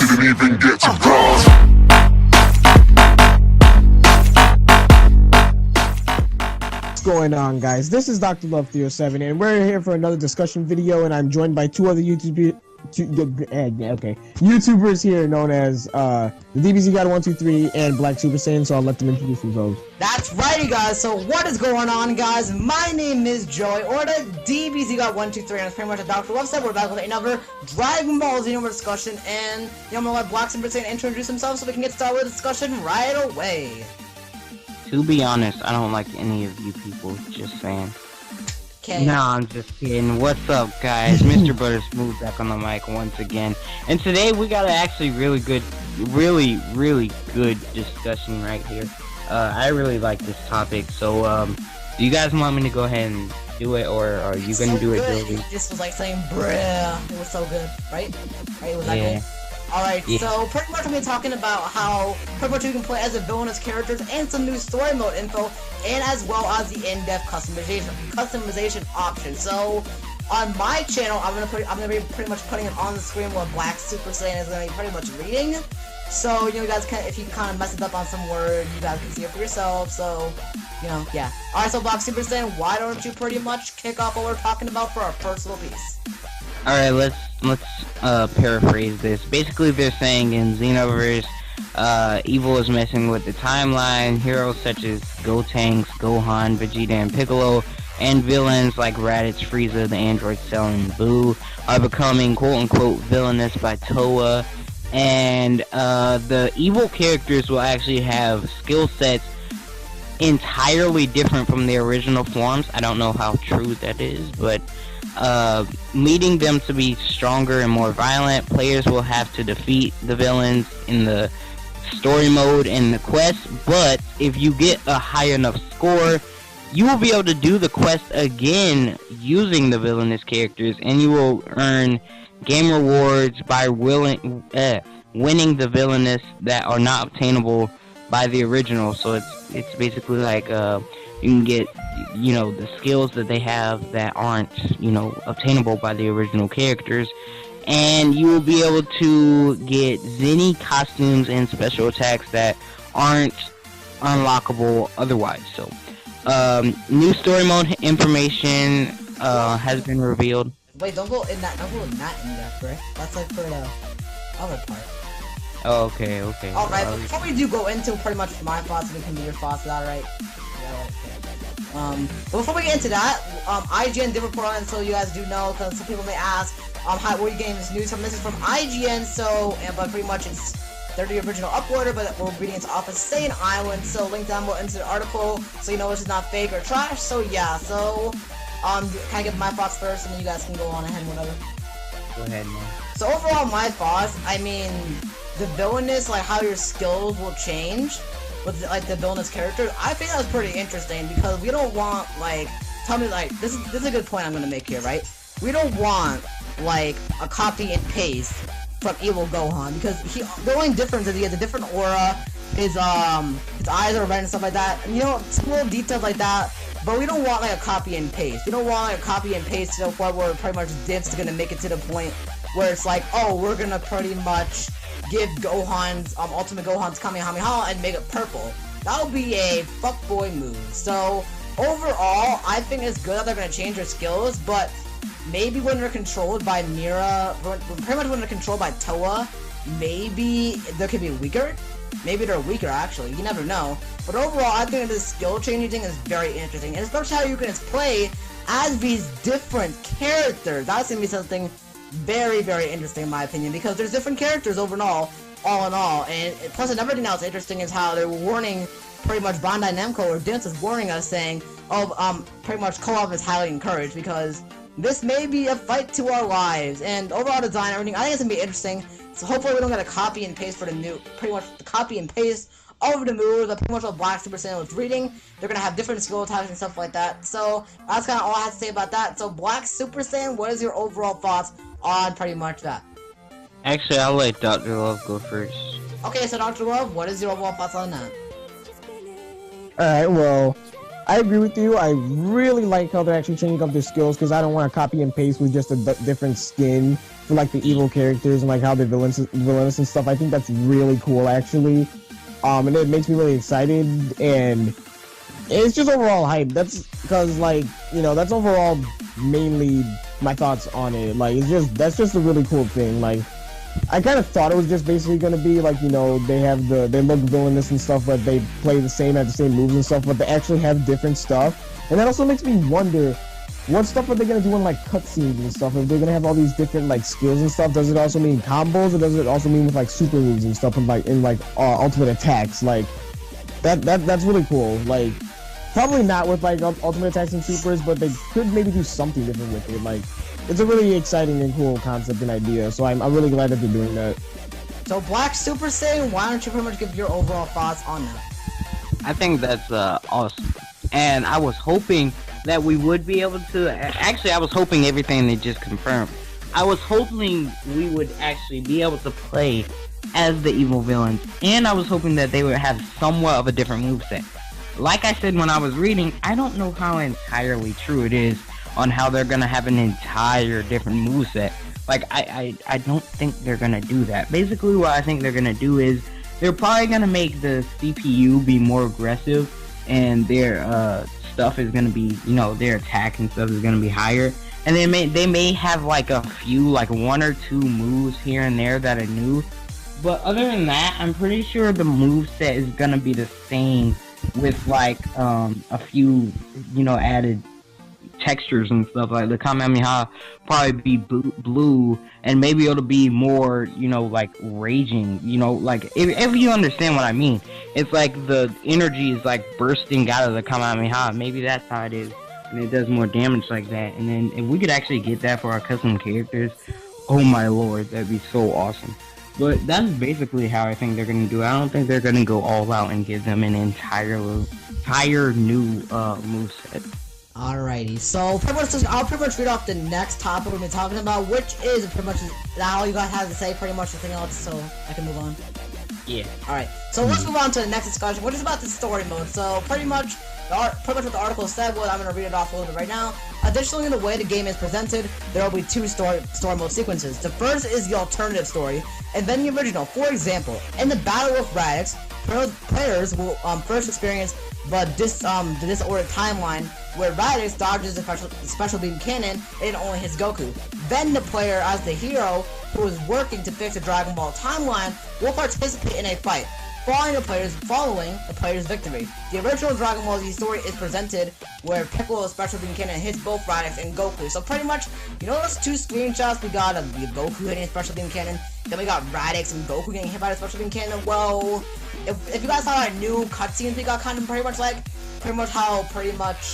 didn't even get to cross. What's going on, guys? This is Dr. Love 307, and we're here for another discussion video, and I'm joined by two other YouTubers here known as the DBZ God 123 and Black Super Saiyan, so I'll let them introduce themselves. That's right, you guys. So what is going on, guys? My name is Joey, or the DBZ God 123, and it's pretty much a Dr. Love said. We're back with another Dragon Ball Xenoverse discussion, and I'm gonna let Black Super Saiyan introduce himself so we can get started with the discussion right away. To be honest, I don't like any of you people, just saying. Okay. No, I'm just kidding. What's up, guys? Mr. Butter Smooth back on the mic once again. And today we got an actually really good discussion right here. I really like this topic, so do you guys want me to go ahead and do it, or are you gonna do it, Joey? It just was like saying, bruh. It was so good, right? Right, it was that good? Alright, yeah. So pretty much we're going to be talking about how pretty much you can play as a villainous characters and some new story mode info, and as well as the in-depth customization option. So on my channel, I'm gonna be pretty much putting it on the screen what Black Super Saiyan is gonna be pretty much reading. So you guys can, if you can kind of mess it up on some word, you guys can see it for yourself. So yeah. Alright, so Black Super Saiyan, why don't you pretty much kick off what we're talking about for our first little piece? Alright, let's paraphrase this. Basically, they're saying in Xenoverse, Evil is messing with the timeline. Heroes such as Gotenks, Gohan, Vegeta, and Piccolo, and villains like Raditz, Frieza, the android Cell, and Boo are becoming quote-unquote villainous by Toa. And the evil characters will actually have skill sets entirely different from their original forms. I don't know how true that is, but leading them to be stronger and more violent. Players will have to defeat the villains in the story mode and the quest, but if you get a high enough score, you will be able to do the quest again using the villainous characters, and you will earn game rewards by winning the villainous that are not obtainable by the original. So it's basically like you can get, the skills that they have that aren't, obtainable by the original characters. And you will be able to get Zenny costumes and special attacks that aren't unlockable otherwise. So, new story mode information has been revealed. Wait, don't go in that in-depth, right? That's like for the other part. Oh, okay. Alright, but before we do go into pretty much my thoughts, we can do your thoughts, is that alright? But before we get into that, IGN did report on it, so you guys do know, because some people may ask, where are you getting this news from? This is from IGN, but pretty much they're the original uploader, but we're reading it off of Saiyan Island, so link down below into the article, so you know this is not fake or trash. So yeah, can I give my thoughts first, and then you guys can go on ahead and whatever? Go ahead, man. So overall, my thoughts, I mean, the villainous, like how your skills will change with like the villainous character, I think that was pretty interesting, because we don't want this is a good point I'm gonna make here, right? We don't want like a copy and paste from Evil Gohan, because the only difference is he has a different aura, his eyes are red and stuff like that, and some little details like that. But we don't want like a copy and paste. We don't want like a copy and paste to the point where pretty much Div's gonna make it to the point where it's like, oh, we're gonna pretty much give Gohan's Ultimate Gohan's Kamehameha and make it purple. That would be a fuckboy move. So overall, I think it's good that they're gonna change their skills, but maybe when they're controlled by Mira, pretty much when they're controlled by Toa, maybe they could be weaker. Maybe they're weaker, actually. You never know. But overall, I think this skill changing thing is very interesting, and especially how you can play as these different characters. That's gonna be something very, very interesting in my opinion, because there's different characters overall, all in all, and plus another thing that's interesting is how they're warning pretty much Bandai Namco, or Dance is warning us, saying, pretty much co-op is highly encouraged, because this may be a fight to our lives, and overall design, everything, I think it's gonna be interesting. So hopefully we don't get a copy and paste for the new, pretty much the copy and paste of the moves that pretty much what Black Super Saiyan was reading. They're gonna have different skill attacks and stuff like that. So that's kind of all I have to say about that. So Black Super Saiyan, what is your overall thoughts on pretty much that? Actually, I'll let Dr. Love go first. Okay, so Dr. Love, what is your overall thoughts on that? Alright, well, I agree with you. I really like how they're actually changing up their skills, because I don't want to copy and paste with just a different skin for like the evil characters and like how they're villainous and stuff. I think that's really cool, actually. And it makes me really excited, and it's just overall hype. That's because, like, you know, that's overall mainly my thoughts on it. Like, that's just a really cool thing. Like, I kind of thought it was just basically gonna be like, you know, they look villainous and stuff, but they play the same, have the same moves and stuff, but they actually have different stuff. And that also makes me wonder, what stuff are they gonna do in like cutscenes and stuff? If they're gonna have all these different like skills and stuff, does it also mean combos, or does it also mean with like super moves and stuff, and like ultimate attacks? Like that's really cool. Like, probably not with like ultimate attacks and supers, but they could maybe do something different with it. Like, it's a really exciting and cool concept and idea, so I'm really glad that they're doing that. So Black Super Saiyan, why don't you pretty much give your overall thoughts on that? I think that's awesome, and I was hoping that we would be able to. Actually, I was hoping everything they just confirmed. I was hoping we would actually be able to play as the evil villains, and I was hoping that they would have somewhat of a different moveset. Like I said when I was reading, I don't know how entirely true it is on how they're gonna have an entire different moveset. Like, I don't think they're gonna do that. Basically, what I think they're gonna do is they're probably gonna make the CPU be more aggressive, and their stuff is gonna be, you know, their attack and stuff is gonna be higher. And they may have like a few, like 1 or 2 moves here and there that are new. But other than that, I'm pretty sure the moveset is gonna be the same, with like a few, you know, added textures and stuff. Like the Kamehameha probably be blue, and maybe it'll be more, you know, like raging, you know, like if you understand what I mean. It's like the energy is like bursting out of the Kamehameha. Maybe that's how it is, and it does more damage like that. And then if we could actually get that for our custom characters, oh my lord, that'd be so awesome. But that's basically how I think they're gonna do it. I don't think they're gonna go all out and give them an entire new moveset. Alrighty, so I'll pretty much read off the next topic we'll be talking about, which is pretty much all you guys have to say, pretty much nothing else, so I can move on. Yeah. Alright, so let's move on to the next discussion, which is about the story mode. So pretty much what the article said was, I'm going to read it off a little bit right now. Additionally, in the way the game is presented, there will be 2 story mode sequences. The first is the alternative story, and then the original. For example, in the Battle with Radix, players will first experience the disordered timeline, where Radix dodges the special beam cannon and it only hits Goku. Then the player, as the hero who is working to fix the Dragon Ball timeline, will participate in a fight, following the player's victory. The original Dragon Ball Z story is presented where Piccolo's special beam cannon hits both Radix and Goku. So pretty much, you know those 2 screenshots we got of Goku hitting a special beam cannon, then we got Radix and Goku getting hit by the special beam cannon? Well, if you guys saw our new cutscenes, we got kind of pretty much how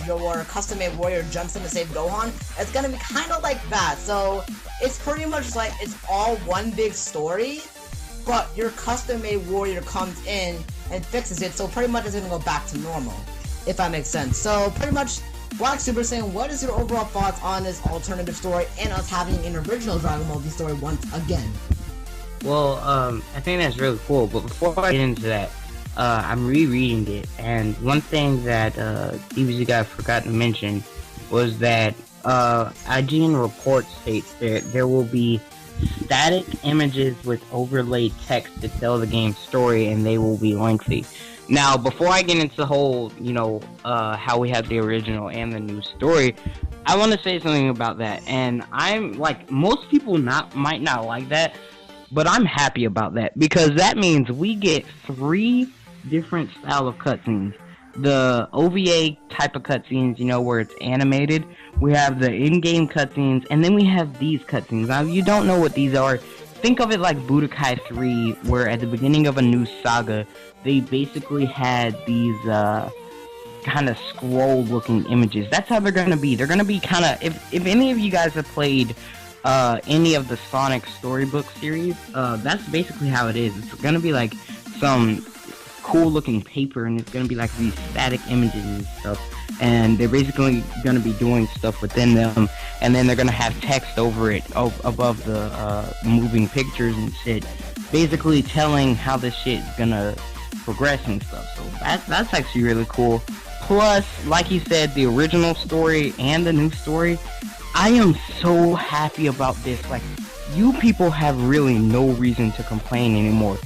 your custom-made warrior jumps in to save Gohan. It's gonna be kind of like that. So it's pretty much like it's all one big story, but your custom-made warrior comes in and fixes it. So pretty much it's gonna go back to normal, if that makes sense. So pretty much, Black Super Saiyan, what is your overall thoughts on this alternative story and us having an original Dragon Ball Z story once again? Well, I think that's really cool, but before I get into that, I'm rereading it, and one thing that DBZ guy forgot to mention was that IGN report states that there will be static images with overlaid text to tell the game's story, and they will be lengthy. Now, before I get into the whole, you know, how we have the original and the new story, I want to say something about that, and I'm like, most people might not like that, but I'm happy about that, because that means we get 3 different style of cutscenes. The OVA type of cutscenes, you know, where it's animated. We have the in-game cutscenes, and then we have these cutscenes. Now, if you don't know what these are, think of it like Budokai 3, where at the beginning of a new saga, they basically had these kind of scroll-looking images. That's how they're going to be. They're going to be kind of, if any of you guys have played any of the Sonic Storybook series, that's basically how it is. It's going to be like some cool looking paper, and it's going to be like these static images and stuff, and they're basically going to be doing stuff within them, and then they're going to have text over it above the moving pictures and shit, basically telling how this shit is going to progress and stuff. So that's actually really cool. Plus, like you said, the original story and the new story, I am so happy about this. Like, you people have really no reason to complain anymore.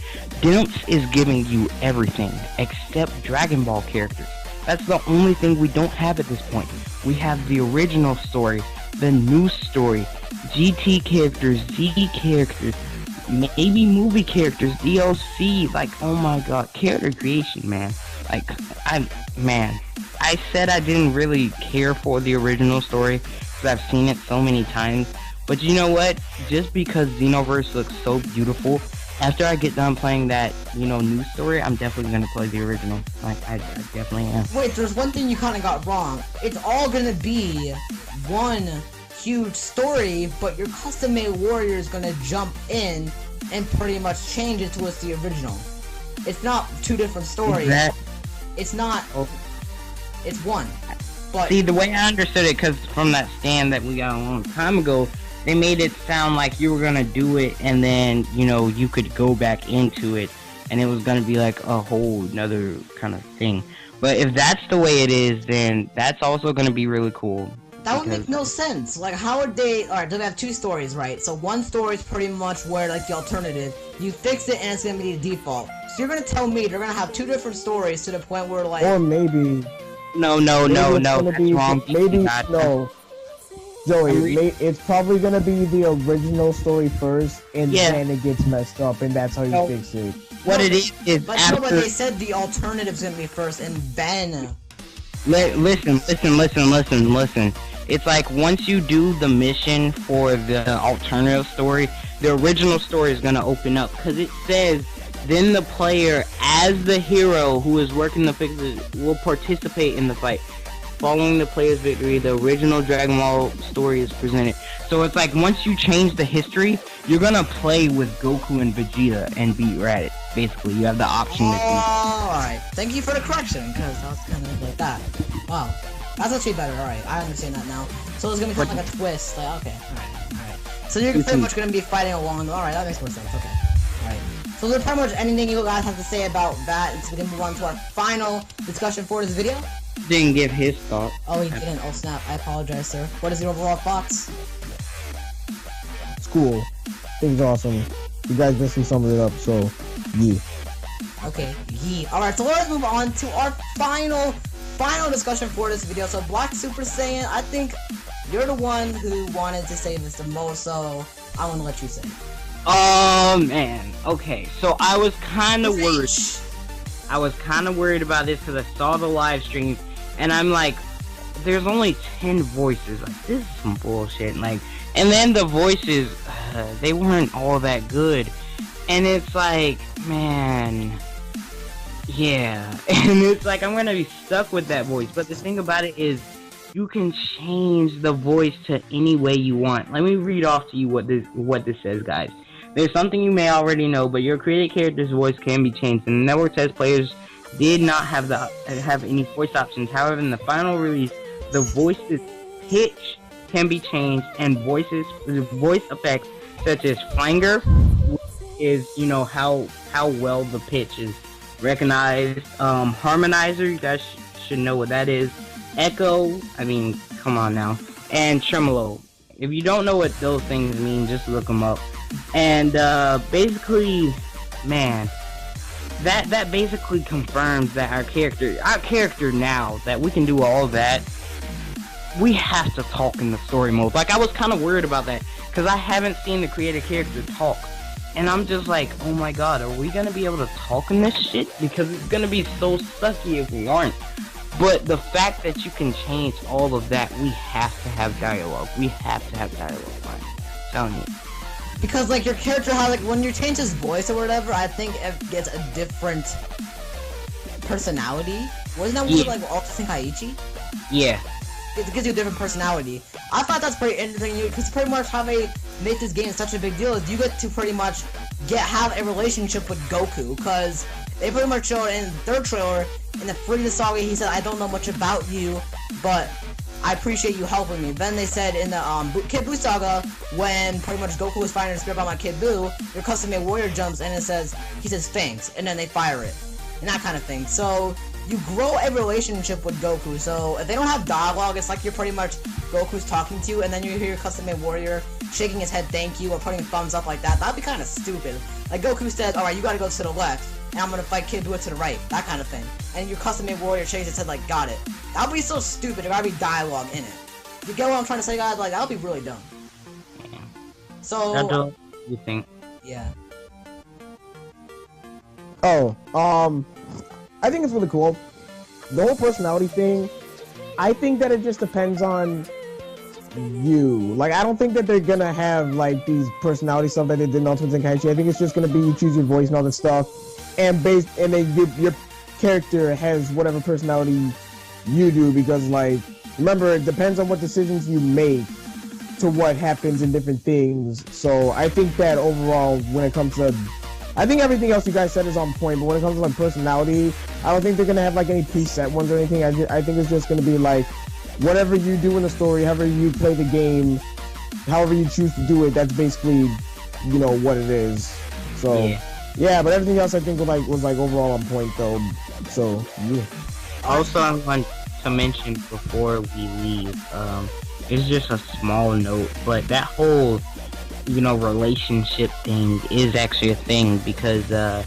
Dimps is giving you everything except Dragon Ball characters. That's the only thing we don't have at this point. We have the original story, the new story, GT characters, Z characters, maybe movie characters, DLC. Like, oh my god, character creation, man. Like, I said I didn't really care for the original story because I've seen it so many times. But you know what? Just because Xenoverse looks so beautiful, after I get done playing that, new story, I'm definitely gonna play the original. Like, I definitely am. Wait, there's one thing you kind of got wrong. It's all gonna be one huge story, but your custom-made warrior is gonna jump in and pretty much change it to what's the original. It's not two different stories. It's not. It's one. But see, the way I understood it, because from that stand that we got a long time ago, they made it sound like you were gonna do it, and then you could go back into it, and it was gonna be like a whole another kind of thing. But if that's the way it is, then that's also gonna be really cool. That would make no sense. Like, how would they... Alright, they have two stories, right? So one story is pretty much where, like, the alternative. You fix it and it's gonna be the default. So you're gonna tell me they're gonna have two different stories to the point where, like... Or maybe... No, that's wrong. Maybe, no. Joey, it's probably gonna be the original story first, and then it gets messed up, and that's how you fix it. What it is but after... But they said the alternative's gonna be first, and then... Listen. It's like once you do the mission for the alternative story, the original story is gonna open up, because it says then the player, as the hero who is working the fixes, will participate in the fight. Following the player's victory, the original Dragon Ball story is presented. So it's like once you change the history, you're gonna play with Goku and Vegeta and beat Raditz. Basically, you have the option to do. Alright, thank you for the correction, because I was kind of like that. Wow. That's actually better, alright, I understand that now. So it's gonna become like a twist, like, okay, alright. So you're pretty much gonna be fighting along, alright, that makes more sense, okay. Alright. So there's pretty much anything you guys have to say about that, so we can move on to our final discussion for this video. Didn't give his thought. Oh, he didn't, oh snap, I apologize, sir. What is your overall thoughts? It's cool. Things awesome. You guys basically summed it up, so, yeah. Okay, yeah. Alright, so let's move on to our final discussion for this video. So Black Super Saiyan, I think you're the one who wanted to say this the most, so I want to let you say it. Oh man, okay, so I was kind of worried. I was kind of worried about this because I saw the live stream, and I'm like, there's only 10 voices. Like, this is some bullshit. Like, and then the voices, they weren't all that good, and it's like, man. Yeah, and it's like I'm gonna be stuck with that voice. But the thing about it is, you can change the voice to any way you want. Let me read off to you what this says, guys. There's something you may already know, but your created character's voice can be changed. And the network says players did not have any voice options. However, in the final release, the voice's pitch can be changed, and voice effects such as flanger, which is how well the pitch is recognized. Harmonizer, you guys should know what that is. Echo, I mean, come on now. And tremolo. If you don't know what those things mean, just look them up. And basically, man, that basically confirms that our character now, that we can do all that, we have to talk in the story mode. Like, I was kind of worried about that, because I haven't seen the creative character talk. And I'm just like, oh my god, are we gonna be able to talk in this shit? Because it's gonna be so sucky if we aren't. But the fact that you can change all of that, we have to have dialogue. We have to have dialogue, man. I'm telling you. Because, like, your character has, like, when you change his voice or whatever, I think it gets a different personality. Wasn't that with, like, Ultra Senkaiichi? Yeah. It gives you a different personality. I thought that's pretty interesting, because pretty much how they make this game such a big deal is you get to pretty much have a relationship with Goku, because they pretty much showed in their trailer, in the Freedom Saga, he said, I don't know much about you, but I appreciate you helping me. Then they said in the Kid Buu Saga, when pretty much Goku was firing a spirit bomb on Kid Buu, your custom-made warrior jumps and he says thanks, and then they fire it, and that kind of thing. So you grow a relationship with Goku. So if they don't have dialogue, it's like you're pretty much Goku's talking to you, and then you hear your custom-made warrior shaking his head thank you or putting a thumbs up like that. That'd be kind of stupid. Like Goku says, alright, you gotta go to the left, and I'm gonna fight Kid Buu to the right. That kind of thing. And your custom-made warrior shakes his head like, got it. That'd be so stupid. There gotta be dialogue in it. You get what I'm trying to say, guys? Like, that would be really dumb. Yeah. So... That's what you think. Yeah. Oh, I think it's really cool. The whole personality thing, I think that it just depends on you. Like, I don't think that they're gonna have, like, these personality stuff that they did in Ultimate Tenkaichi. I think it's just gonna be you choose your voice and all that stuff, and your character has whatever personality you do, because, like, remember, it depends on what decisions you make to what happens in different things. So I think that overall, when it comes to, I think everything else you guys said is on point, but when it comes to like personality, I don't think they're gonna have like any preset ones or anything. I think it's just gonna be like whatever you do in the story, however you play the game, however you choose to do it. That's basically, you know, what it is. So yeah, but everything else I think was like overall on point though. So yeah. Also, I want to mention before we leave, it's just a small note, but that whole, you know, relationship thing is actually a thing, because on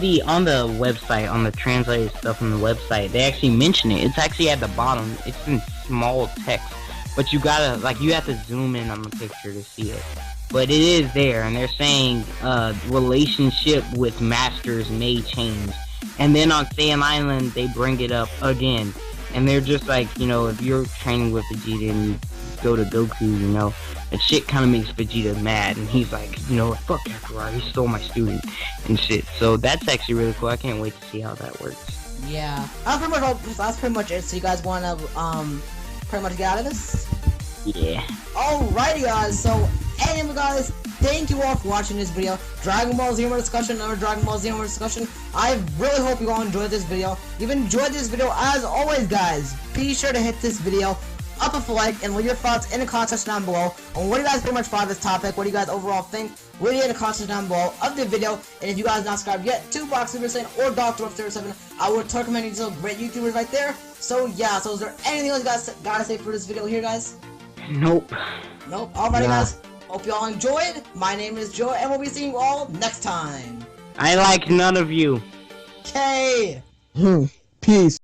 the website, on the translated stuff on the website, they actually mention it. It's actually at the bottom. It's in small text, but you have to zoom in on the picture to see it. But it is there, and they're saying relationship with masters may change. And then on Saiyan Island, they bring it up again. And they're just like, you know, if you're training with Vegeta and you go to Goku, you know, that shit kind of makes Vegeta mad. And he's like, you know, fuck Kakarot, he stole my student and shit. So that's actually really cool. I can't wait to see how that works. Yeah. That's pretty much it. So you guys want to, pretty much get out of this? Yeah. Alrighty, guys. So, anyway, guys, thank you all for watching this video. Dragon Ball Xenoverse discussion, another Dragon Ball Xenoverse discussion. I really hope you all enjoyed this video. If you've enjoyed this video, as always, guys, be sure to hit this video up with a like and leave your thoughts in the comment section down below on what you guys pretty much thought of this topic, what do you guys overall think, really in the comment section down below of the video. And if you guys not subscribed yet to Box Super Saiyan or Dr. 37, I would recommend you to great YouTubers right there. So yeah, so is there anything else you guys gotta say for this video here, guys? Nope. Alrighty, guys. Hope you all enjoyed. My name is Joe, and we'll be seeing you all next time. I like none of you. Okay. Peace.